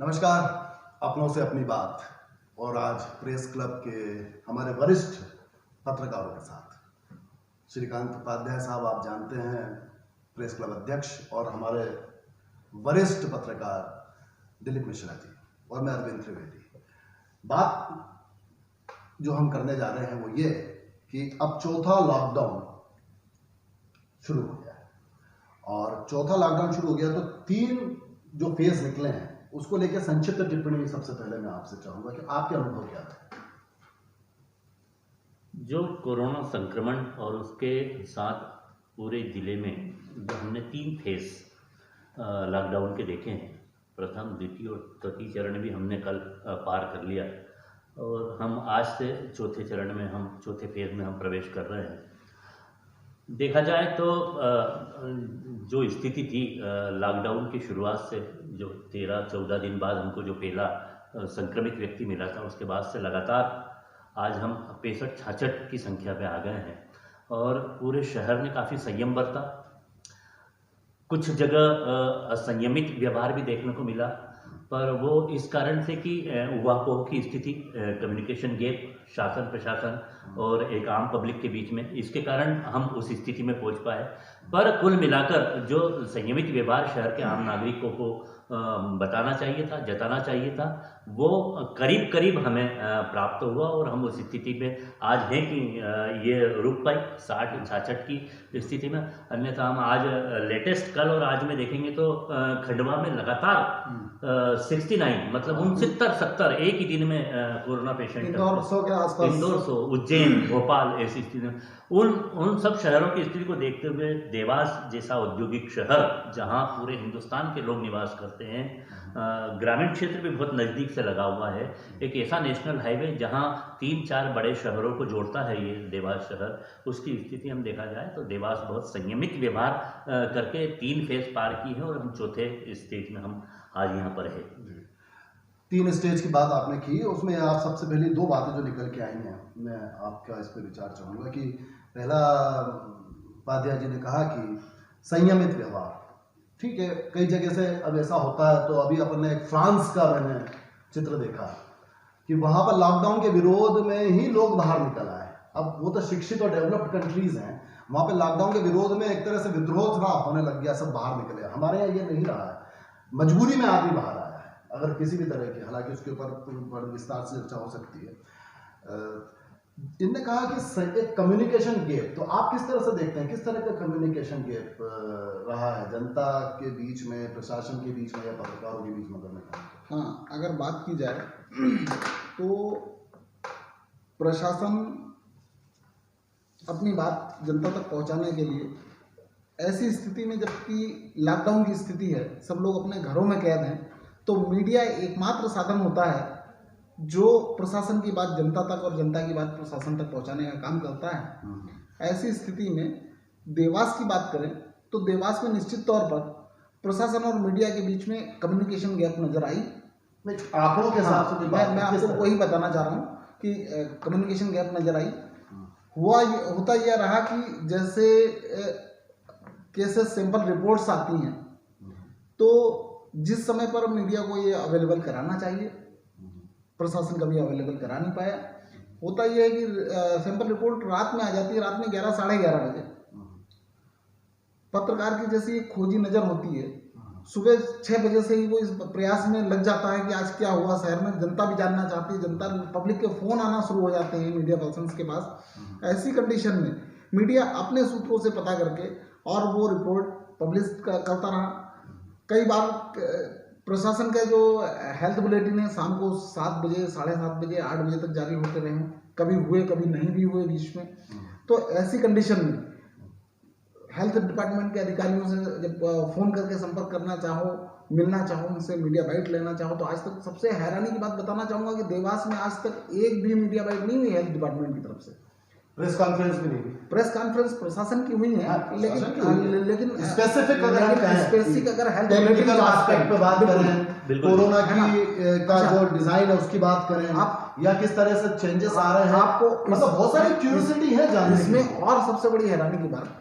नमस्कार, अपनों से अपनी बात। और आज प्रेस क्लब के हमारे वरिष्ठ पत्रकारों के साथ श्रीकांत उपाध्याय साहब, आप जानते हैं, प्रेस क्लब अध्यक्ष, और हमारे वरिष्ठ पत्रकार दिलीप मिश्रा जी, और मैं अरविंद त्रिवेदी। बात जो हम करने जा रहे हैं वो ये कि अब चौथा लॉकडाउन शुरू हो गया है, और चौथा लॉकडाउन शुरू हो गया तो 3 जो फेज निकले हैं उसको लेकर संक्षिप्त टिप्पणी सबसे पहले मैं आपसे चाहूंगा कि आपके अनुभव क्या थे। जो कोरोना संक्रमण और उसके साथ पूरे जिले में जो हमने 3 फेज लॉकडाउन के देखे हैं, प्रथम, द्वितीय और तृतीय चरण भी हमने कल पार कर लिया, और हम आज से चौथे चरण में, हम चौथे फेज में हम प्रवेश कर रहे हैं। देखा जाए तो जो स्थिति थी लॉकडाउन की शुरुआत से, जो 13-14 दिन बाद हमको जो पहला संक्रमित व्यक्ति मिला था, उसके बाद से लगातार आज हम 65-66 की संख्या पे आ गए हैं, और पूरे शहर ने काफ़ी संयम बरता। कुछ जगह असंयमित व्यवहार भी देखने को मिला, पर वो इस कारण से कि ऊहापोह की स्थिति, कम्युनिकेशन गैप शासन प्रशासन और एक आम पब्लिक के बीच में, इसके कारण हम उस स्थिति में पहुंच पाए। पर कुल मिलाकर जो संयमित व्यवहार शहर के आम नागरिकों को बताना चाहिए था, जताना चाहिए था, वो करीब करीब हमें प्राप्त हुआ, और हम उस स्थिति में आज हैं कि ये रुक पाई 60-66 की स्थिति में। अन्यथा हम आज लेटेस्ट कल और आज में देखेंगे तो खंडवा में लगातार 69 मतलब 69-70 एक ही दिन में कोरोना पेशेंट, इंदौर 100 के आसपास, इंदौर 100, उज्जैन, भोपाल, ऐसी स्थिति में उन सब शहरों की स्थिति को देखते हुए देवास जैसा औद्योगिक शहर, जहां पूरे हिंदुस्तान के लोग निवास करते हैं, ग्रामीण क्षेत्र भी बहुत नज़दीक से लगा हुआ है, एक ऐसा नेशनल हाईवे जहां 3-4 बड़े शहरों को जोड़ता है ये देवास शहर, उसकी स्थिति हम देखा जाए तो देवास बहुत संयमित व्यवहार करके 3 फेज पार की है, और हम चौथे स्टेज में हम आज यहाँ पर है। 3 स्टेज की बात आपने की, उसमें आप सबसे पहले 2 बातें जो निकल के आई हैं, मैं आपका इस पर विचार चाहूँगा कि पहला, उपाध्याय जी ने कहा कि संयमित व्यवहार, ठीक है, कई जगह से अब ऐसा होता है। तो अभी अपन ने एक फ्रांस का मैंने चित्र देखा कि वहाँ पर लॉकडाउन के विरोध में ही लोग बाहर निकल आए। अब वो तो शिक्षित और डेवलप्ड कंट्रीज हैं, वहाँ पे लॉकडाउन के विरोध में एक तरह से विद्रोह सा होने लग गया, सब बाहर निकले। हमारे यहाँ ये नहीं रहा है, मजबूरी में आदमी बाहर आया है, अगर किसी भी तरह की, हालांकि उसके ऊपर विस्तार से चर्चा हो सकती है। इनने कहा कि एक कम्युनिकेशन गैप, तो आप किस तरह से देखते हैं, किस तरह का कम्युनिकेशन गैप रहा है जनता के बीच में, प्रशासन के बीच में, या पत्रकारों के बीच में, करने का? हाँ, अगर बात की जाए तो प्रशासन अपनी बात जनता तक पहुंचाने के लिए, ऐसी स्थिति में जबकि लॉकडाउन की स्थिति है, सब लोग अपने घरों में कैद हैं, तो मीडिया एकमात्र साधन होता है जो प्रशासन की बात जनता तक और जनता की बात प्रशासन तक पहुंचाने का काम करता है। ऐसी स्थिति में देवास की बात करें तो देवास में निश्चित तौर पर प्रशासन और मीडिया के बीच में कम्युनिकेशन गैप नजर आई। आंकड़ों के हिसाब से मैं आपको वही बताना चाह रहा हूँ कि कम्युनिकेशन गैप नजर आई। होता यह रहा कि जैसे केसेस सैंपल रिपोर्ट्स आती हैं, तो जिस समय पर मीडिया को ये अवेलेबल कराना चाहिए, प्रशासन कभी अवेलेबल करा नहीं पाया। होता यह है कि सैंपल रिपोर्ट रात में आ जाती है, रात में 11-11:30 बजे। पत्रकार की जैसी एक खोजी नज़र होती है, सुबह 6 बजे से ही वो इस प्रयास में लग जाता है कि आज क्या हुआ शहर में। जनता भी जानना चाहती है, जनता, पब्लिक के फ़ोन आना शुरू हो जाते हैं मीडिया पर्सन्स के पास। ऐसी कंडीशन में मीडिया अपने सूत्रों से पता करके और वो रिपोर्ट पब्लिश करता रहा। कई बार प्रशासन का जो हेल्थ बुलेटिन है शाम को 7 बजे, 7:30 बजे, 8 बजे तक जारी होते रहे, कभी हुए कभी नहीं भी हुए बीच में। तो ऐसी कंडीशन में हेल्थ डिपार्टमेंट के अधिकारियों से जब फ़ोन करके संपर्क करना चाहो, मिलना चाहो, उनसे मीडिया बाइट लेना चाहो, तो आज तक सबसे हैरानी की बात बताना चाहूँगा कि देवास में आज तक एक भी मीडिया बाइट नहीं हुई हेल्थ डिपार्टमेंट की तरफ से। प्रेस कॉन्फ्रेंस भी नहीं हुई। प्रेस कॉन्फ्रेंस प्रशासन की हुई है, लेकिन स्पेसिफिक अगर हेल्थ टेक्निकल एस्पेक्ट पे बात करें, कोरोना की का जो डिजाइन है उसकी बात करें, आप या किस तरह से चेंजेस आ रहे हैं, आपको मतलब बहुत सारी क्यूरियोसिटी है जानने इसमें। और सबसे बड़ी हैरानी की बात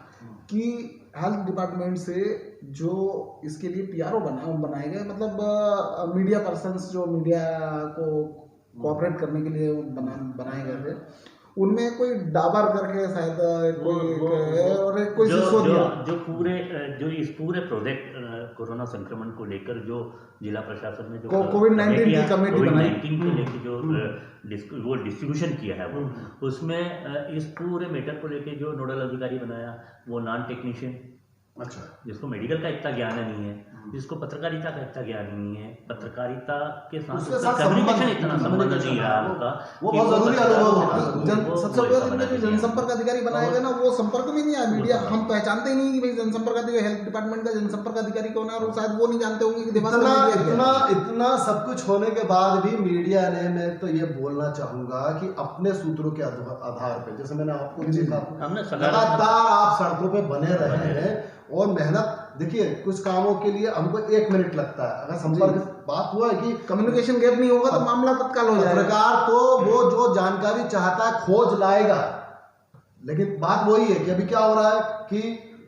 कि हेल्थ डिपार्टमेंट से जो इसके लिए पीआरओ बनाए गए, मतलब मीडिया पर्सन्स जो मीडिया को कोऑपरेट करने के लिए बनाए गए थे, उनमें कोई डाबर करके शायद कोई जो इस पूरे प्रोजेक्ट कोरोना संक्रमण को लेकर जो जिला प्रशासन ने जो कोविड-19 की कमेटी बनाई, कोविड-19 को लेकर जो वो डिस्ट्रीब्यूशन किया है, वो उसमें इस पूरे मैटर को लेकर जो नोडल अधिकारी बनाया वो नॉन टेक्नीशियन, अच्छा, जिसको मेडिकल का इतना ज्ञान नहीं है, जिसको पत्रकारिता का इतना ज्ञान नहीं है, पत्रकारिता के साथ कम्युनिकेशन इतना संबंध नहीं रहा उनका, वो बहुत जरूरी अनुभव होता है। सबसे पहले जो जनसंपर्क अधिकारी बनाए गए ना, वो संपर्क में नहीं आया मीडिया, हम पहचानते ही नहीं कि भाई जनसंपर्क अधिकारी, हेल्थ डिपार्टमेंट का जनसंपर्क अधिकारी कौन है, और शायद वो नहीं जानते होंगे कि देवास इतना सब कुछ होने के बाद भी मीडिया ने, मैं तो ये बोलना चाहूंगा कि अपने सूत्रों के आधार पे, जैसे मैंने आपको लगातार आप सड़कों पे बने रहे हैं और मेहनत, देखिए कुछ कामों के लिए हमको 1 मिनट लगता है, अगर संपर्क बात हुआ है कि कम्युनिकेशन गैप नहीं होगा तो मामला तत्काल हो जाएगा। सरकार तो वो जो जानकारी चाहता है खोज लाएगा, लेकिन बात वही है कि अभी क्या हो रहा है कि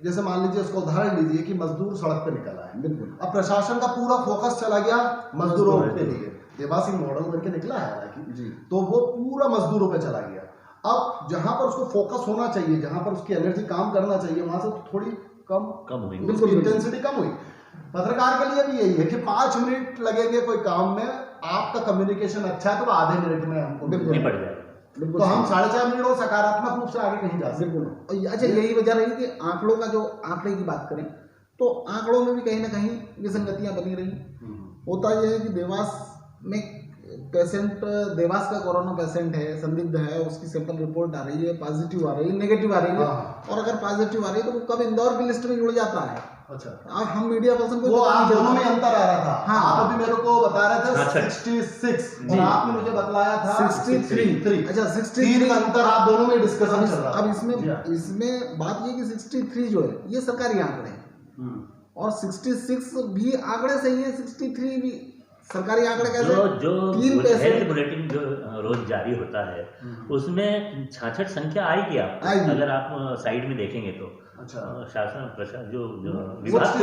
जैसे मान लीजिए, उसको उदाहरण लीजिए कि मजदूर सड़क पे निकल आए, बिल्कुल, अब प्रशासन का पूरा फोकस चला गया मजदूरों के लिए, देवास मॉडल बन के निकला है हालांकि, तो वो पूरा मजदूरों पे चला गया। अब जहां पर उसको फोकस होना चाहिए, जहां पर उसकी एनर्जी काम करना चाहिए, वहां से तो थोड़ी कम हुई, बिल्कुल इंटेंसिटी कम हुई। पत्रकार के लिए भी यही है कि 5 मिनट लगेंगे कोई काम में, आपका कम्युनिकेशन अच्छा है तो आधे मिनट में हमको निपट जाएगा, तो हम 4.5 मिनट और सकारात्मक रूप से आगे कहीं जा सकते। बिल्कुल। अच्छा, यही वजह रही कि आंकड़ों का, जो आंकड़े की बात करें तो आंकड़ों में भी कहीं ना कहीं विसंगतियां बनी रही। होता यह है कि देवास में पेशेंट, देवास का कोरोना पेशेंट है, संदिग्ध है, उसकी सैंपल रिपोर्ट आ रही है, पॉजिटिव आ रही है, नेगेटिव आ रही है, और अगर पॉजिटिव आ रही है तो वो कब इंदौर की लिस्ट में जुड़ जाता है। अच्छा, अब हम मीडिया पर्सन को, वो आप दोनों में अंतर आ रहा था। हाँ, आप अभी मेरे को बता रहे थे 66 और आपने मुझे बतलाया था 63। अच्छा, 63 का अंतर आप दोनों में डिस्कशन चल रहा है। अब इसमें बात ये कि 63 जो है ये सरकारी आंकड़े हैं, और 66 भी आंकड़े सही है, 63 भी सरकारी आंकड़े कैसे? जो हेल्थ बुलेटिन जो रोज जारी होता है उसमें 66 संख्या आएगी आप अगर आप साइड में देखेंगे तो। अच्छा, शासन प्रशासन जो विभाग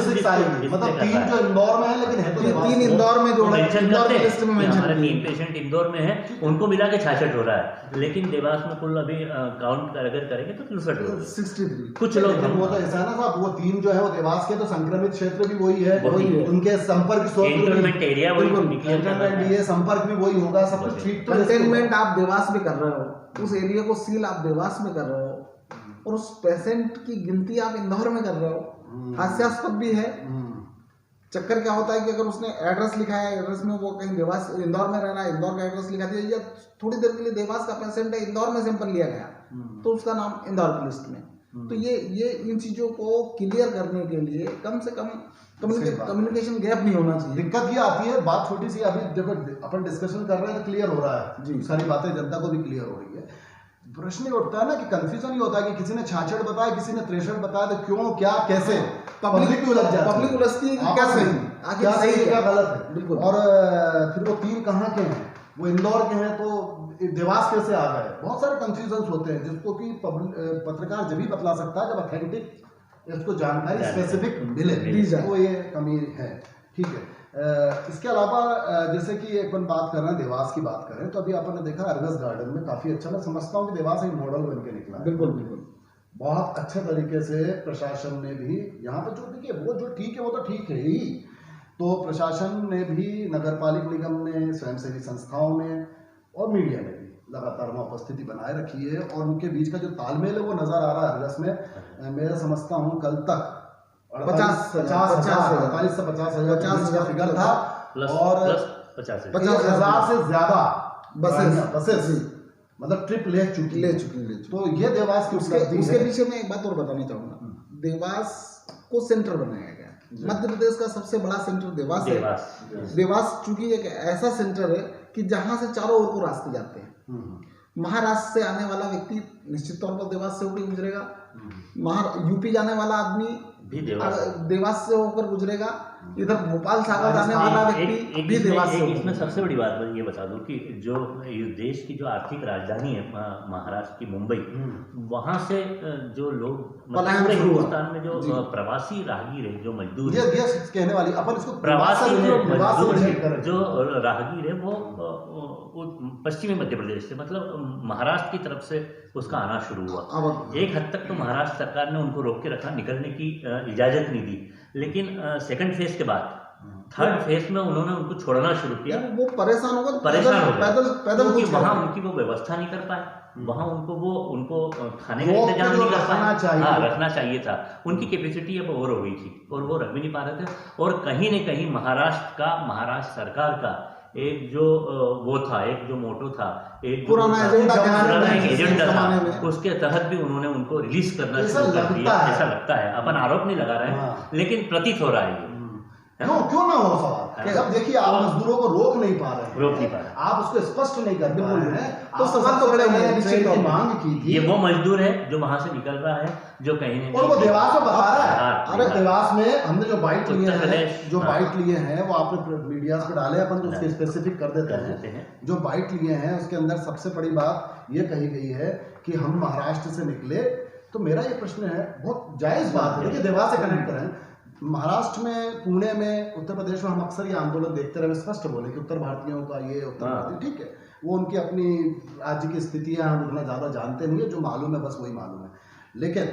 मतलब 3 जो इंदौर में है, लेकिन है तो 3 इंदौर में जो हमारे 3 पेशेंट इंदौर में है, उनको मिला के 66 हो रहा है, लेकिन देवास में कुल अभी काउंट अगर करेंगे तो 63 कुछ लोग। वो तो ऐसा है ना साहब, वो 3 जो है वो देवास के, तो संक्रमित क्षेत्र भी वही है, उनके संपर्क एरिया वही, संपर्क भी वही होगा, सब कुछ ठीक। कंटेनमेंट आप देवास में कर रहे हो, उस एरिया को सील आप देवास में कर रहे हो, और उस पेशेंट की गिनती आप इंदौर में कर रहे हो। हास्यास्पद भी है। चक्कर क्या होता है कि अगर उसने एड्रेस लिखा है, एड्रेस में वो कहीं देवास इंदौर में रह रहा है, इंदौर का एड्रेस लिखा दिया, या थोड़ी देर के लिए देवास का पेशेंट है, इंदौर में सैंपल लिया गया, तो उसका नाम इंदौर की लिस्ट में। तो ये इन चीजों को क्लियर करने के लिए कम से कम कम्युनिकेशन गैप नहीं होना चाहिए। दिक्कत ये आती है, बात छोटी सी, अभी देखो अपन डिस्कशन कर रहे हैं तो क्लियर हो रहा है जी, सारी बातें जनता को भी क्लियर हो रही है। प्रश्न ये उठता है ना कि कंफ्यूजन ये होता है कि किसी ने 66 बताया, किसी ने 63 बताया, तो क्यों, क्या, कैसे पब्लिक भी उलझ जाती है, पब्लिक उलझती है कि क्या सही, क्या सही है, क्या गलत है। बिल्कुल। और फिर वो 3 कहाँ के हैं, वो इंदौर के हैं, तो देवास कैसे आ गए, बहुत सारे कंफ्यूजन होते हैं, जिसको कि पत्रकार जब भी बतला सकता है जब ऑथेंटिक इसको जानकारी स्पेसिफिक मिले, तो ये कमी है। ठीक है। इसके अलावा जैसे कि अपन बात कर रहे हैं, देवास की बात करें तो अभी अपन ने देखा अरगस गार्डन में काफी अच्छा, मैं समझता हूँ कि देवास एक मॉडल बन के निकला। बिल्कुल बिल्कुल, बहुत अच्छे तरीके से प्रशासन ने भी यहाँ पे, जो देखिए वो जो ठीक है वो तो ठीक है ही, तो प्रशासन ने भी, नगर पालिक निगम ने, स्वयंसेवी संस्थाओं ने और मीडिया ने भी लगातार वहाँ उपस्थिति बनाए रखी है, और उनके बीच का जो तालमेल है वो नजर आ रहा है अरगस में। मैं समझता हूँ कल तक 48 से 50 हजार फिगर था, और 50,000 से ज्यादा बसेस मतलब ट्रिप ले चुकी। तो ये देवास की उसके पीछे मैं एक बात और बताना चाहूंगा, देवास को सेंटर बनाया गया, मध्य प्रदेश का सबसे बड़ा सेंटर देवास है। देवास चूंकि एक ऐसा सेंटर है कि जहां से चारों ओर को रास्ते जाते हैं। महाराष्ट्र से आने वाला व्यक्ति निश्चित तौर पर देवास से होकर गुजरेगा, यूपी जाने वाला आदमी भी देवास से होकर गुजरेगा, इधर भोपाल से आकर जाने वाला व्यक्ति भी देवास से इसमें सबसे बड़ी बात मैं ये बता दूं कि जो इस देश की जो आर्थिक राजधानी है महाराष्ट्र की मुंबई, वहां से जो लोग पलायन पूरे शुरू हुआ। हिंदुस्तान में जो प्रवासी राहगीर है, जो मजदूर है, ये कहने वाली अपन इसको प्रवासी जो मजदूर है, है, जो राहगीर है, वो पश्चिमी मध्य प्रदेश से, मतलब महाराष्ट्र की तरफ से उसका आना शुरू हुआ। अब एक हद तक तो महाराष्ट्र सरकार ने उनको रोक के रखा, निकलने की इजाजत नहीं दी, लेकिन सेकंड फेज के बाद थर्ड फेज में उन्होंने उनको छोड़ना शुरू किया। वो परेशान होगा, परेशान हो पैदल गए पैदल क्योंकि कूच वहाँ कर उनकी वो व्यवस्था नहीं कर पाए, वहाँ उनको खाने का रोक इंतजाम जो नहीं कर रखना पाए। चाहिए। हाँ, रखना चाहिए था, उनकी कैपेसिटी अब ओवर हो गई थी और वो रख भी नहीं पा रहे थे। और कहीं न कहीं महाराष्ट्र सरकार का एक जो वो था, एक जो मोटो था, एक पुराना एजेंडा पुराना एक जिस एजेंडा जमाने था, में। उसके तहत भी उन्होंने उनको रिलीज करना ऐसा शुरू कर लगता दिया। है। ऐसा लगता है, अपन आरोप नहीं लगा रहे हैं, हाँ। लेकिन प्रतीत हो रहा है ये। क्यों ना हो सवाल, जब देखिए आप मजदूरों को रोक नहीं पा रहे हैं, रोक नहीं पा रहे। आप उसको स्पष्ट नहीं कर पा रहे हैं, तो सवाल तो बड़े आपने हैं, निश्चित तौर की पर। मांग की थी ये वो मजदूर है जो वहां से निकल रहा है, जो कहीं न और वो कहीं देवास में बता रहा है। हाँ, अरे हाँ। देवास में हमने जो बाइट लिए उत्तर हैं, प्रदेश, जो हाँ। बाइट लिए हैं वो आपने मीडिया पे डाले, अपन तो उसके स्पेसिफिक कर कर देते देते हैं। हैं। जो बाइट लिए हैं उसके अंदर सबसे बड़ी बात ये कही गई है कि हम महाराष्ट्र से निकले। तो मेरा ये प्रश्न है, बहुत जायज बात है, देखिए देवास से कनेक्ट करें। महाराष्ट्र में, पुणे में, उत्तर प्रदेश में हम अक्सर ये आंदोलन देखते रहे, स्पष्ट बोले कि उत्तर भारतीयों का ये उत्तर हाँ। भारतीय, ठीक है, वो उनकी अपनी राज्य की स्थितियां हम उतना ज़्यादा जानते नहीं है, जो मालूम है बस वही मालूम है। लेकिन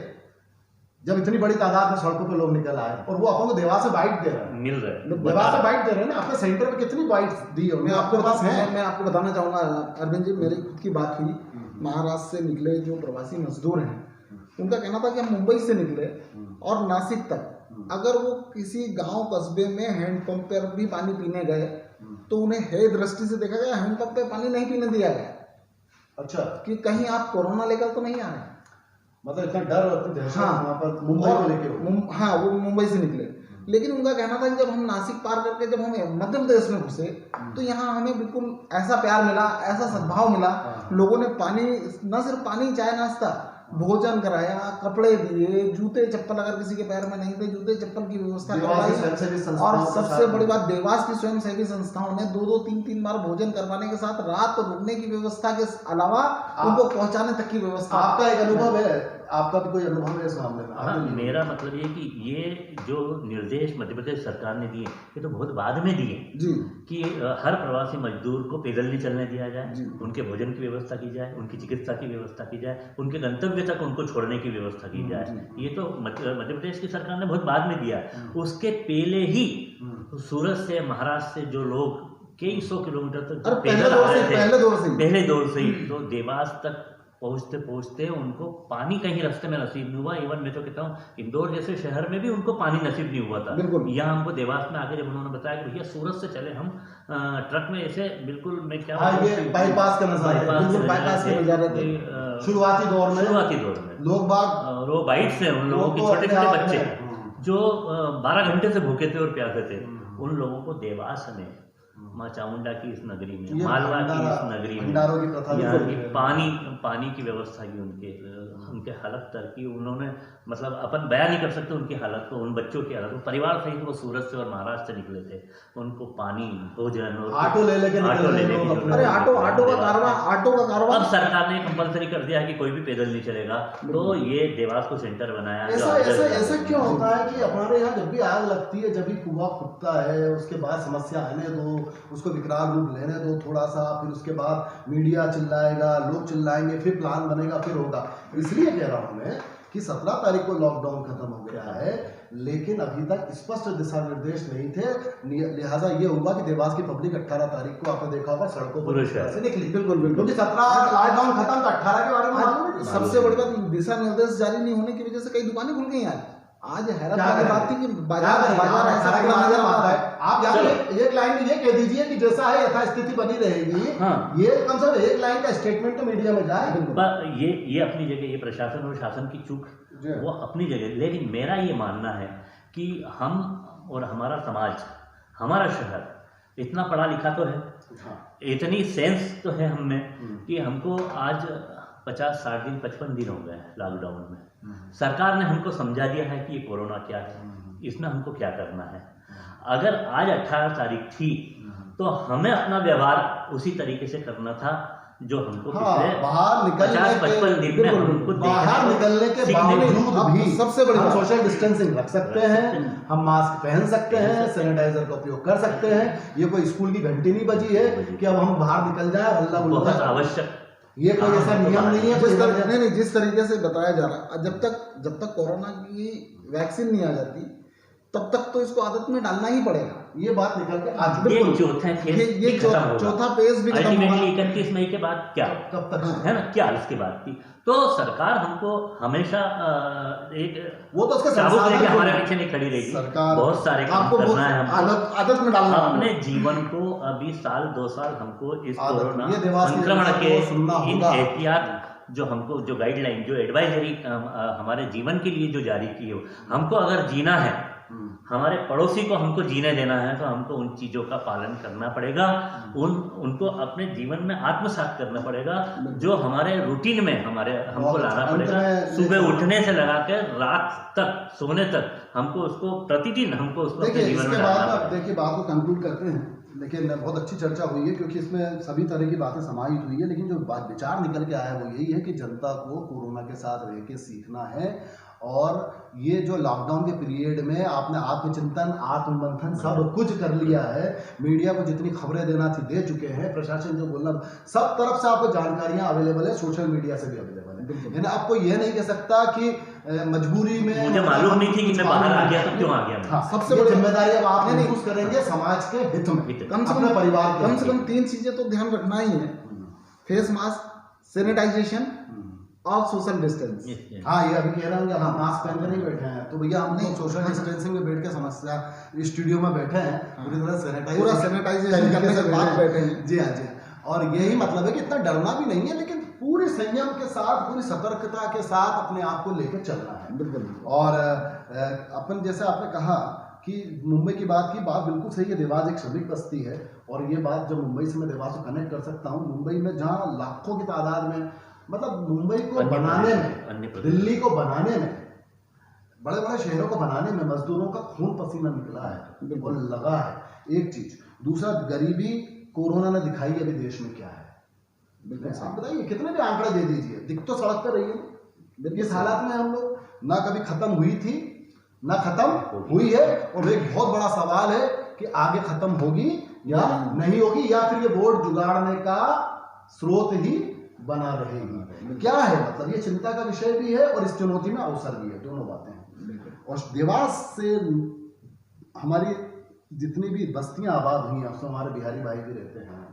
जब इतनी बड़ी तादाद में सड़कों पे लोग निकल आए और वो अपन को देवास से बाइट दे रहे हैं, मिल रहा है, देवास से बाइट दे रहे हैं ना, अपने सेंटर पे कितनी बाइट्स दी है मैं आपको पास है? मैं आपको बताना चाहूंगा अरविंद जी, मेरी खुद की बात हुई। महाराष्ट्र से निकले जो प्रवासी मजदूर हैं, उनका कहना था कि हम मुंबई से निकले और नासिक तक, अगर वो किसी गांव कस्बे में हैंडपंप पर भी पानी पीने गए तो उन्हें हे दृष्टि से देखा गया, हैंडपंप पे पानी नहीं पीने दिया गया अच्छा, कि कहीं आप कोरोना लेकर तो नहीं आ रहे। मतलब इतना डर और इतनी दहशत हाँ। वहाँ पर मुंबई को लेके हो। हाँ, वो मुंबई से निकले, लेकिन उनका कहना था कि जब हम नासिक पार करके जब हम मध्य प्रदेश में घुसे तो यहाँ हमें बिल्कुल ऐसा प्यार मिला, ऐसा सद्भाव मिला। लोगों ने पानी, न सिर्फ पानी, चाय, नाश्ता, भोजन कराया, कपड़े दिए, जूते चप्पल, अगर किसी के पैर में नहीं थे जूते चप्पल की व्यवस्था देवास की करवाई। स्वयंसेवी संस्थाओं और के सबसे साथ बड़ी बात, देवास की स्वयंसेवी संस्थाओं ने 2-2, 3-3 बार भोजन करवाने के साथ रात रुकने की व्यवस्था के अलावा उनको पहुंचाने तक की व्यवस्था। आपका एक अनुभव है, आपका भी कोई अनुभव है इस मामले में? हाँ, मेरा मतलब ये कि ये जो निर्देश मध्य प्रदेश सरकार ने दिए, ये तो बहुत बाद में दिए जी कि हर प्रवासी मजदूर को पैदल नहीं चलने दिया जाए, जी। उनके भोजन की व्यवस्था की जाए, उनकी चिकित्सा की व्यवस्था की जाए, उनके गंतव्य तक उनको छोड़ने की व्यवस्था की जाए। ये तो मध्य प्रदेश की सरकार ने बहुत बाद में दिया। उसके पहले ही सूरत से, महाराष्ट्र से जो लोग कई 100 किलोमीटर तक अरे पैदल आ रहे थे, पहले दौर से ही तो देवास तक पहुंचते पहुंचते उनको पानी कहीं रास्ते में नसीब नहीं हुआ। इवन मैं तो कहता हूँ इंदौर जैसे शहर में भी उनको पानी नसीब नहीं हुआ था। बिल्कुल। यहाँ हमको देवास में आके जब उन्होंने बताया कि भैया सूरत से चले हम ट्रक में, ऐसे बिल्कुल मैं क्या हाँ, ये बाईपास का नजारा है, बिल्कुल बाईपास के नजारे थे। शुरुआती दौर में लोग बाग और वो बाइट से उन लोगों के लोग छोटे अपने छोटे आप बच्चे में, जो 12 घंटे से भूखे थे और प्यासे थे, उन लोगों को देवास में, माँ चामुंडा की इस नगरी में, ये मालवा की इस नगरी में, भंडारों की प्रथा भी यहाँ चल की रही है। पानी की व्यवस्था की, उनके हालत तक की उन्होंने, मतलब अपन बयान नहीं कर सकते उनकी हालत को, उन बच्चों की हालत को। परिवार सहित वो सूरत से और महाराष्ट्र से निकले थे, उनको पानी, भोजन और ऑटो ले लेके ऑटो ले निकले लोग लेके अपने। अरे ऑटो का कारोबार अब सरकार ने कंपलसरी कर दिया है कि कोई भी पैदल नहीं चलेगा, तो ये देवास को सेंटर बनाया। ऐसा क्यों होता है कि हमारे यहाँ जब भी आग लगती है, जब भी कुआं फूटता है, उसके बाद समस्या आने दो, उसको विकराल रूप लेने दो थोड़ा सा, फिर उसके बाद मीडिया चिल्लाएगा, लोग चिल्लाएंगे, फिर प्लान बनेगा, फिर होगा। इसलिए कह रहा हूँ मैं कि 17 तारीख को लॉकडाउन खत्म हो गया है, लेकिन अभी तक स्पष्ट दिशा निर्देश नहीं थे। लिहाजा ये हुआ कि देवास की पब्लिक 18 तारीख को आपने देखा होगा सड़कों पर से निकली। बिल्कुल बिल्कुल। क्योंकि 17 लॉकडाउन खत्म तो 18 के बारे में मालूम नहीं। सबसे बड़ी बात, दिशा निर्देश जारी नहीं होने की वजह से कई दुकानें खुल गई। आज हैरत वाली बात थी कि बाजार ऐसा पूरा नजर आता है। आप यहाँ पे एक लाइन में ये कह दीजिए कि जैसा है यथास्थिति बनी रहेगी। हाँ। ये कम से कम एक लाइन का स्टेटमेंट तो मीडिया में जाए। ये अपनी जगह, ये प्रशासन और शासन की चूक, वो अपनी जगह। लेकिन मेरा ये मानना है कि हम और हमारा समाज, हमारा शहर इतना पढ़ा लिखा तो है, इतनी सेंस तो है हम में कि हमको आज 50-60 दिन 55 दिन हो गए लॉकडाउन में। सरकार ने हमको समझा दिया है कि ये कोरोना क्या है, इसमें हमको क्या करना है। अगर आज 18 तारीख थी तो हमें अपना व्यवहार उसी तरीके से करना था जो हमको पिछले बाहर निकलने 50-55 दिन में हमको बाहर निकलने के बावजूद भी सबसे बड़ी हम बात सोशल डिस्टेंसिंग रख सकते हैं, हम मास्क पहन सकते हैं, सैनिटाइजर का उपयोग कर सकते हैं। ये कोई स्कूल की घंटी नहीं बजी है कि अब हम बाहर निकल जाए हल्ला बहुत गुल्ला। आवश्यक, ये कोई ऐसा नियम नहीं है। नहीं, जिस तरीके से बताया जा रहा है, जब तक कोरोना की वैक्सीन नहीं आ जाती तब तक तो इसको आदत में डालना ही पड़ेगा। ये बात निकल के आज ये बिल्कुल चौथा फेज ये खत्म होगा। चौथा फेज भी खत्म होगा। अल्टीमेटली 31 मई के बाद क्या कब तक है ना, क्या इसके बाद की तो सरकार हमको हमेशा एक वो तो उसका चाबुक संसाधन लेके को- हमारे पीछे नहीं खड़ी रहेगी। सरकार बहुत सारे काम आपको करना है हमको, आदत में डालना है। अपने जीवन को अभी साल 2 साल हमको इस आदत, कोरोना ये देवास की संक्रमण जनता के को सुनना इन होगा। एहतियात जो हमको जो गाइडलाइन जो एडवाइजरी हमारे जीवन के लिए जो जारी की हो, हमको अगर जीना है, हमारे पड़ोसी को हमको जीने देना है, तो हमको उन चीज़ों का पालन करना पड़ेगा, उनको अपने जीवन में आत्मसात करना पड़ेगा, जो हमारे रूटीन में हमको लाना पड़ेगा। सुबह उठने से लगा कर रात तक सोने तक हमको उसको प्रतिदिन हमको उसको अपने देखिए जीवन में इसके लाना बाद पड़ेगा। देखिए बात को कंक्लूड करते हैं। लेकिन बहुत अच्छी चर्चा हुई है क्योंकि इसमें सभी तरह की बातें समाहित हुई है, लेकिन जो बात विचार निकल के आया वो यही है कि जनता को कोरोना के साथ रह के सीखना है। और ये जो लॉकडाउन के पीरियड में आपने आत्मचिंतन आत्ममंथन सब कुछ कर लिया है, मीडिया को जितनी खबरें देना थी दे चुके हैं, प्रशासन जो बोलना सब तरफ से आपको जानकारियां अवेलेबल है, सोशल मीडिया से भी अवेलेबल है। यानी आपको ये नहीं कह सकता कि मजबूरी में मुझे मालूम नहीं थी कि मैं बाहर आ गया तो क्यों आ गया मैं। हाँ, सबसे ये बड़ी जिम्मेदारी अब आप नहीं, महसूस करेंगे समाज के हित में, कम से अपने कम परिवार के कम हित से कम 3 चीजें तो ध्यान रखना ही है। फेस मास्क, सैनिटाइजेशन और सोशल डिस्टेंस। हाँ, ये अभी कह रहे हैं कि हम मास्क पहन कर नहीं बैठे हैं, तो भैया हम सोशल डिस्टेंसिंग में बैठ के समस्या स्टूडियो में बैठे हैं, पूरी तरह पूरा सैनिटाइजेशन करने के बाद बैठे हैं। जी हाँ जी हाँ। और यही मतलब है कि इतना डरना भी नहीं है, लेकिन पूरे संयम के साथ पूरी सतर्कता के साथ अपने आप को लेकर चलना है। बिल्कुल। और अपन जैसे आपने कहा कि मुंबई की बात बिल्कुल सही है। देवास एक श्रमिक बस्ती है, और ये बात जब मुंबई से मैं देवास को कनेक्ट कर सकता हूँ, मुंबई में जहाँ लाखों की तादाद में, मतलब मुंबई को बनाने में, दिल्ली को बनाने में, बड़े बड़े शहरों को बनाने में मजदूरों का खून पसीना निकला है और लगा है। एक चीज, दूसरा गरीबी कोरोना ने दिखाई अभी देश में क्या है। आप बताइए, कितने भी आंकड़े दे दीजिए, दिख तो सड़क पर रही है। इस हालात में हम लोग ना कभी खत्म हुई थी ना खत्म हुई है, और एक बहुत बड़ा सवाल है कि आगे खत्म होगी या नहीं होगी, या फिर ये बोर्ड जुगाड़ने का स्रोत ही बना रहेगी। क्या है मतलब, ये चिंता का विषय भी है और इस चुनौती में अवसर भी है, दोनों बातें हैं। और देवास से हमारी जितनी भी बस्तियां आबाद हुई हैं, उसमें हमारे बिहारी भाई भी रहते हैं,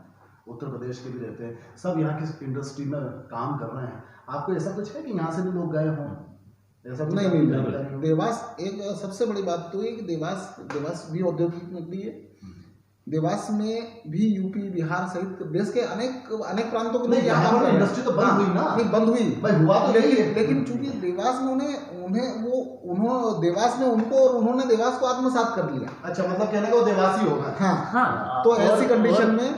उत्तर प्रदेश के भी रहते हैं, सब यहाँ की इंडस्ट्री में काम कर रहे हैं। आपको ऐसा कुछ है कि यहाँ से भी लोग गए हों? ऐसा कुछ नहीं। देवास एक सबसे बड़ी बात तो है कि देवास भी औद्योगिक नगरी है। देवास में भी यूपी बिहार सहित देश के अनेक प्रांतों के लोग यहाँ पर इंडस्ट्री तो बंद हुई ना, नहीं बंद हुई भाई हुआ तो लेकिन चूंकि देवास में उन्होंने देवास ने उनको और उन्होंने देवास को आत्मसात कर लिया। अच्छा, मतलब कहने का वो देवासी होगा। हाँ, तो ऐसी कंडीशन में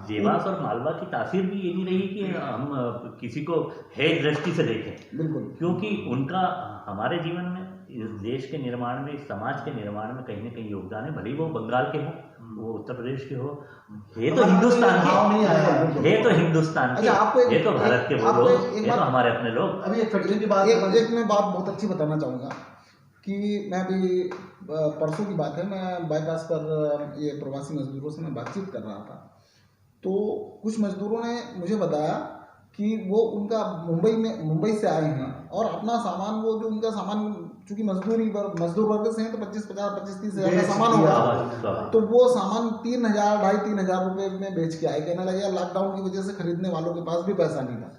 देवास और मालवा की तासीर भी ये नहीं रही कि हम किसी को हेय दृष्टि से देखें। बिल्कुल, क्योंकि उनका हमारे जीवन में, इस देश के निर्माण में, इस समाज के निर्माण में कहीं ना कहीं योगदान है। भले वो बंगाल के हो, वो उत्तर प्रदेश के हो, ये तो हिंदुस्तान के, ये तो हिंदुस्तान के, ये तो भारत के वो लोग, ये तो हमारे अपने लोग। अभी एक फैक्ट्री की बात, एक मैं बात बहुत अच्छी बताना चाहूँगा कि मैं अभी परसों की बात है, मैं बाईपास पर ये प्रवासी मजदूरों से मैं बातचीत कर रहा था, तो कुछ मजदूरों ने मुझे बताया कि वो उनका मुंबई से आए हैं और अपना सामान, वो जो उनका सामान, चूंकि मजदूर वर्ग से हैं तो 25-30 हज़ार का सामान होगा, तो वो सामान 3,000-3,500 रुपए में बेच के आए। कहने लगे यार लॉकडाउन की वजह से खरीदने वालों के पास भी पैसा नहीं था,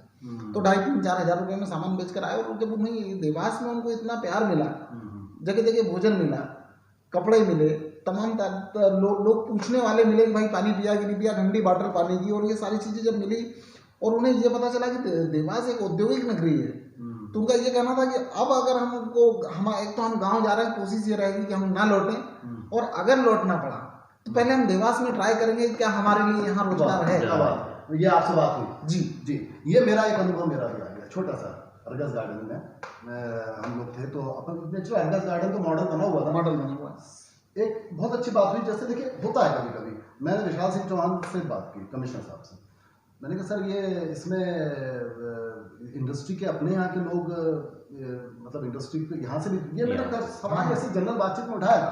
तो 2,500-3,000 हज़ार रुपए में सामान बेच कर आए। और जब उन्हें देवास में उनको इतना प्यार मिला, जगह जगह भोजन मिला, कपड़े मिले, तमाम लोग पूछने वाले मिले कि भाई पानी पिया कि नहीं पिया, ठंडी बॉटल पानी की, और ये सारी चीज़ें जब मिली और उन्हें ये पता चला कि देवास एक औद्योगिक नगरी है, तो उनका ये कहना था कि अब अगर एक तो हम गांव जा रहे हैं, कोशिश ये रहेगी कि हम ना लौटें, और अगर लौटना पड़ा तो पहले हम देवास में ट्राई करेंगे क्या हमारे लिए यहाँ रोजगार है। ये आपसे बात हुई जी, ये मेरा एक अनुभव मेरा भी आ गया। छोटा सा अर्गस गार्डन में हम लोग थे, तो अपन नेचुरल अर्गस गार्डन तो मॉडल बना हुआ था, एक बहुत अच्छी बात हुई, जैसे देखिए होता है कभी कभी, मैंने विशाल सिंह चौहान से बात की, कमिश्नर साहब से, मैंने कहा सर ये इसमें इंडस्ट्री के अपने यहाँ के लोग मतलब इंडस्ट्री के यहाँ से भी, ये मैंने सवाल ऐसी जनरल बातचीत में उठाया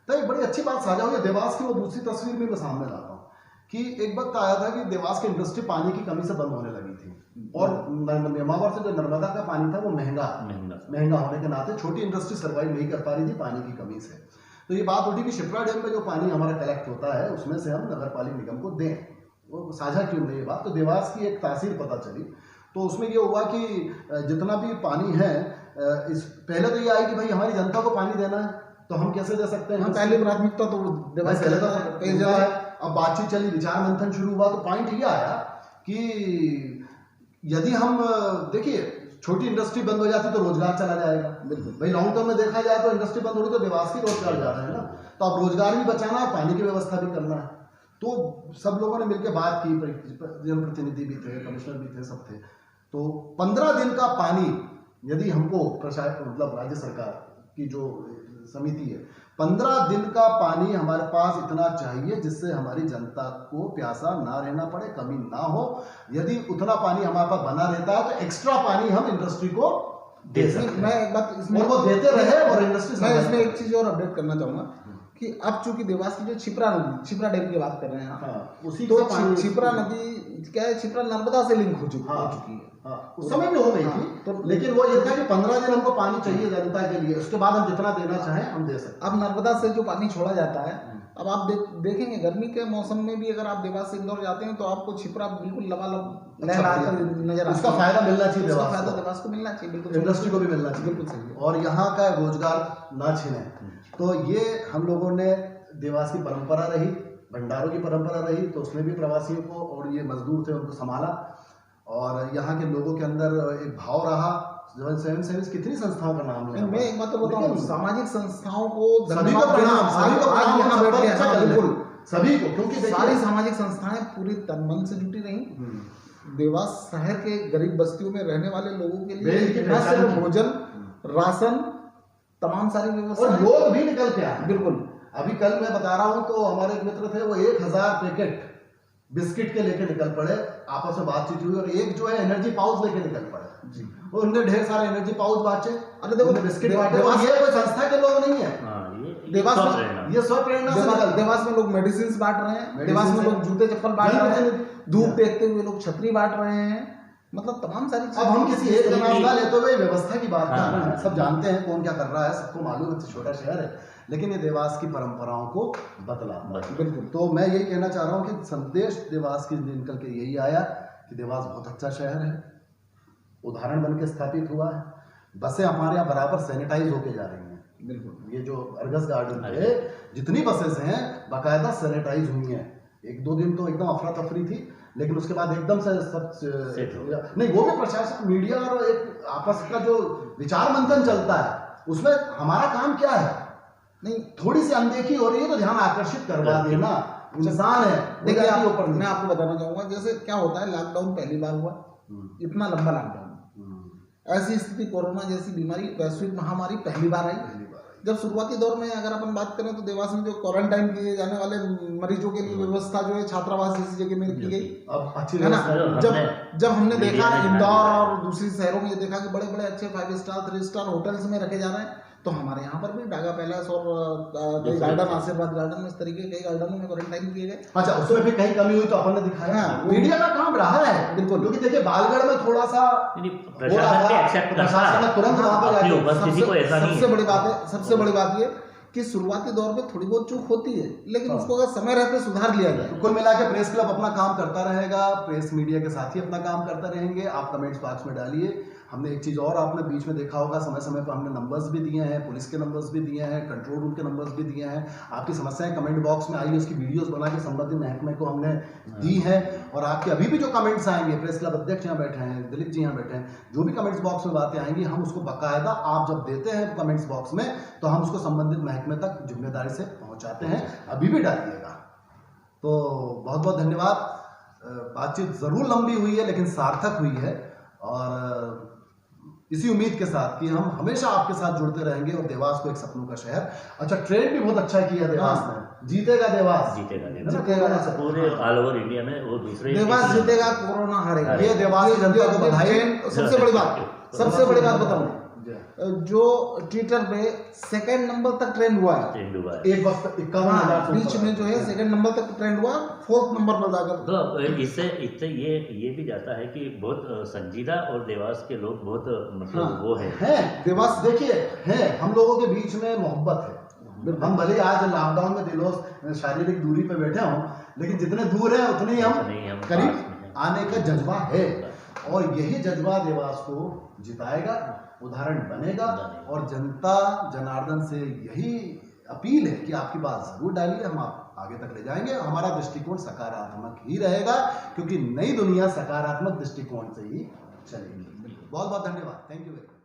तो एक बड़ी अच्छी बात साझा हुई देवास की। वो दूसरी तस्वीर में मैं सामने लाता हूँ कि एक वक्त आया था कि देवास की इंडस्ट्री पानी की कमी से बंद होने लगी थी और नेमावर से जो नर्मदा का पानी था वो महंगा होने के नाते छोटी इंडस्ट्री सर्वाइव नहीं कर पा रही थी पानी की कमी से। तो ये बात उठी कि शिप्रा डैम में जो पानी हमारा कलेक्ट होता है उसमें से हम नगर पालिक निगम को दें। वो साझा क्यों नहीं ये बात, तो देवास की एक तासीर पता चली। तो उसमें ये हुआ कि जितना भी पानी है इस पहले तो ये आई कि भाई हमारी जनता को पानी देना है तो हम कैसे दे सकते हैं, पहली प्राथमिकता तो देवास है। अब बातचीत चली, विचार मंथन शुरू हुआ, तो पॉइंट ये आया कि यदि हम देखिए छोटी इंडस्ट्री बंद हो जाती तो रोजगार चला जाएगा। बिल्कुल भाई लॉन्ग टर्म में देखा जाए तो इंडस्ट्री बंद हो रही तो देवास की रोजगार जा रहे हैं ना, तो अब रोजगार भी बचाना है, पानी की व्यवस्था भी करना है। तो सब लोगों ने मिलकर बात की, जनप्रतिनिधि भी थे, कमिश्नर भी थे, सब थे। तो 15 दिन का पानी यदि हमको मतलब राज्य सरकार की जो समिति है, 15 दिन का पानी हमारे पास इतना चाहिए जिससे हमारी जनता को प्यासा ना रहना पड़े, कमी ना हो। यदि उतना पानी हमारे पास बना रहता है तो एक्स्ट्रा पानी हम इंडस्ट्री को दे सकते हैं। मैं एक बात इसमें वो देते रहे और इंडस्ट्री, मैं इसमें एक चीज और अपडेट करना चाहूंगा कि अब चूंकि देवास की जो छिपरा डैम की बात कर रहे हैं आप, उसी तो छिपरा नदी क्या है, छिपरा नर्मदा से लिंक हो चुकी है। उस समय भी हो गई थी, तो लेकिन वो ये था कि 15 दिन हमको पानी चाहिए जनता के लिए, उसके बाद हम जितना देना चाहें हम दे सकते। अब नर्मदा से जो पानी छोड़ा जाता है, अब आप देखेंगे गर्मी के मौसम में भी अगर आप देवास से इंदौर जाते हैं तो आपको छिपरा बिल्कुल लबालब लहराता नजर आता है। उसका फायदा मिलना चाहिए, उसका फायदा देवास को मिलना चाहिए, बिल्कुल इंडस्ट्री को भी मिलना चाहिए, बिल्कुल सही। और यहाँ का रोजगार ना छिने। तो ये हम लोगों ने देवास की परंपरा रही, भंडारों की परंपरा रही, तो उसमें भी प्रवासियों को और ये मजदूर थे उनको संभाला, और यहाँ के लोगों के अंदर एक भाव रहा। स्वयं सेवी कितनी संस्थाओं का नाम है, मैं एक बात तो बताऊं, सामाजिक संस्थाओं को सभी को प्रणाम, सभी को आज यहाँ बैठ के, हाँ बिल्कुल सभी को, क्योंकि सारी सामाजिक संस्थाएं पूरी तन मन से जुटी रही। देवास शहर के गरीब बस्तियों में रहने वाले लोगों के लिए न सिर्फ भोजन, राशन, तमाम सारी व्यवस्था, और लोग भी निकल के आए। बिल्कुल अभी कल मैं बता रहा हूं तो हमारे एक मित्र थे, वो 1000 पैकेट बिस्किट के लेके निकल पड़े, आपस में बातचीत हुई, और एक जो है एनर्जी पाउच लेके निकल पड़े जी, और उन्होंने ढेर सारे एनर्जी पाउच बांटे। अरे देखो बिस्किट बांटे, और ये कोई संस्था के लोग नहीं है, देवास में ये स्वप्रेरणा से निकल। देवास में लोग मेडिसिन बांट रहे हैं, देवास में लोग जूते चप्पल बांट रहे हैं, धूप देखते हुए लोग छतरी बांट रहे हैं, मतलब तमाम सारी चीजें। अब हम किसी एक का नाम ना लेते हुए व्यवस्था की बात कर रहे हैं, सब जानते हैं कौन क्या कर रहा है, सबको मालूम है, छोटा शहर है, लेकिन ये देवास की परंपराओं को बदला। बिल्कुल, तो मैं यही कहना चाह रहा हूँ कि संदेश देवास की निकल के यही आया कि देवास बहुत अच्छा शहर है, उदाहरण बन के स्थापित हुआ है। बसें हमारे यहाँ बराबर सैनिटाइज होके जा रही हैं। बिल्कुल, ये जो अर्गस गार्डन पे जितनी बसेस हैं बाकायदा सैनिटाइज हुई हैं। 1-2 दिन तो एकदम अफरा तफरी थी, लेकिन उसके बाद एकदम से सब नहीं, वो भी प्रशासन, मीडिया और एक आपस का जो विचार मंथन चलता है उसमें हमारा काम क्या है, नहीं थोड़ी सी अनदेखी हो रही है तो ध्यान आकर्षित करवा देना इंसान है। देखिए मैं आपको बताना चाहूंगा, जैसे क्या होता है, लॉकडाउन पहली बार हुआ, इतना लंबा लॉकडाउन, ऐसी स्थिति, कोरोना जैसी बीमारी, वैश्विक महामारी पहली बार आई। जब शुरुआती दौर में अगर अपन बात करें तो देवास में जो क्वारंटाइन किए जाने वाले मरीजों के लिए व्यवस्था जो है छात्रावास जैसी जगह में की गई, अब अच्छी है ना। जब हमने देखा इंदौर और दूसरी शहरों में ये देखा कि बड़े बड़े अच्छे 5 स्टार 3 स्टार होटल्स में रखे जा रहे हैं, तो हमारे यहाँ पर भी डागा पैलेस और कई गार्डन, आशीर्वाद गार्डन में इस तरीके कई गार्डनों में क्वारंटाइन किए गए। अच्छा, उसमें भी कहीं कमी हुई तो अपन ने दिखाया, मीडिया का काम रहा है। बिल्कुल, क्योंकि देखिए बालगढ़ में थोड़ा सा प्रशासन तुरंत वहां पर, सबसे बड़ी बात ये कि शुरुआती दौर में थोड़ी बहुत चूक होती है, लेकिन उसको अगर समय रहते सुधार लिया जाए। कुल मिला के प्रेस क्लब अपना काम करता रहेगा, प्रेस मीडिया के साथ ही अपना काम करते रहेंगे। आप कमेंट्स बॉक्स में डालिए। हमने एक चीज़ और आपने बीच में देखा होगा, समय समय पर हमने नंबर्स भी दिए हैं, पुलिस के नंबर्स भी दिए हैं, कंट्रोल रूम के नंबर्स भी दिए हैं। आपकी समस्याएं कमेंट बॉक्स में आई, उसकी वीडियोस बना के संबंधित महकमे को हमने दी है। और आपके अभी भी जो कमेंट्स आएंगे, प्रेस क्लब अध्यक्ष यहाँ बैठे हैं, दिलीप जी यहाँ बैठे हैं, जो भी कमेंट्स बॉक्स में बातें आएंगी, हम उसको बाकायदा, आप जब देते हैं कमेंट्स बॉक्स में तो हम उसको संबंधित महकमे तक जिम्मेदारी से पहुँचाते हैं। अभी भी डालिएगा। तो बहुत बहुत धन्यवाद। बातचीत ज़रूर लंबी हुई है लेकिन सार्थक हुई है, और इसी उम्मीद के साथ कि हम हमेशा आपके साथ जुड़ते रहेंगे और देवास को एक सपनों का शहर। अच्छा, ट्रेड भी बहुत अच्छा किया देवास ने। जीतेगा देवास, जीतेगा जीतेगा पूरे ऑल ओवर इंडिया में। वो दूसरे देवास जीतेगा, कोरोना हारेगा। ये देवास की जनता को बधाई। सबसे बड़ी बात बताऊं, जो ट्विटर पे सेकंड नंबर तक ट्रेंड हुआ है, एक वक्त 51,000 बीच में जो है सेकंड नंबर तक ट्रेंड हुआ, 4th नंबर पर जाकर। तो इससे ये भी जाता है कि बहुत संजीदा और देवास के लोग बहुत मतलब वो है देवास। देखिए है, हम लोगों के बीच में मोहब्बत है। हम भले आज लॉकडाउन में दिलों शारीरिक दूरी पे बैठे हों, लेकिन जितने दूर हैं उतने ही हम करीब आने का जज्बा है। और यही जज्बा देवास को जिताएगा, उदाहरण बनेगा। और जनता जनार्दन से यही अपील है कि आपकी बात जरूर डालिए, हम आप आगे तक ले जाएंगे। हमारा दृष्टिकोण सकारात्मक ही रहेगा, क्योंकि नई दुनिया सकारात्मक दृष्टिकोण से ही चलेगी। बहुत बहुत धन्यवाद, थैंक यू वेरी मच।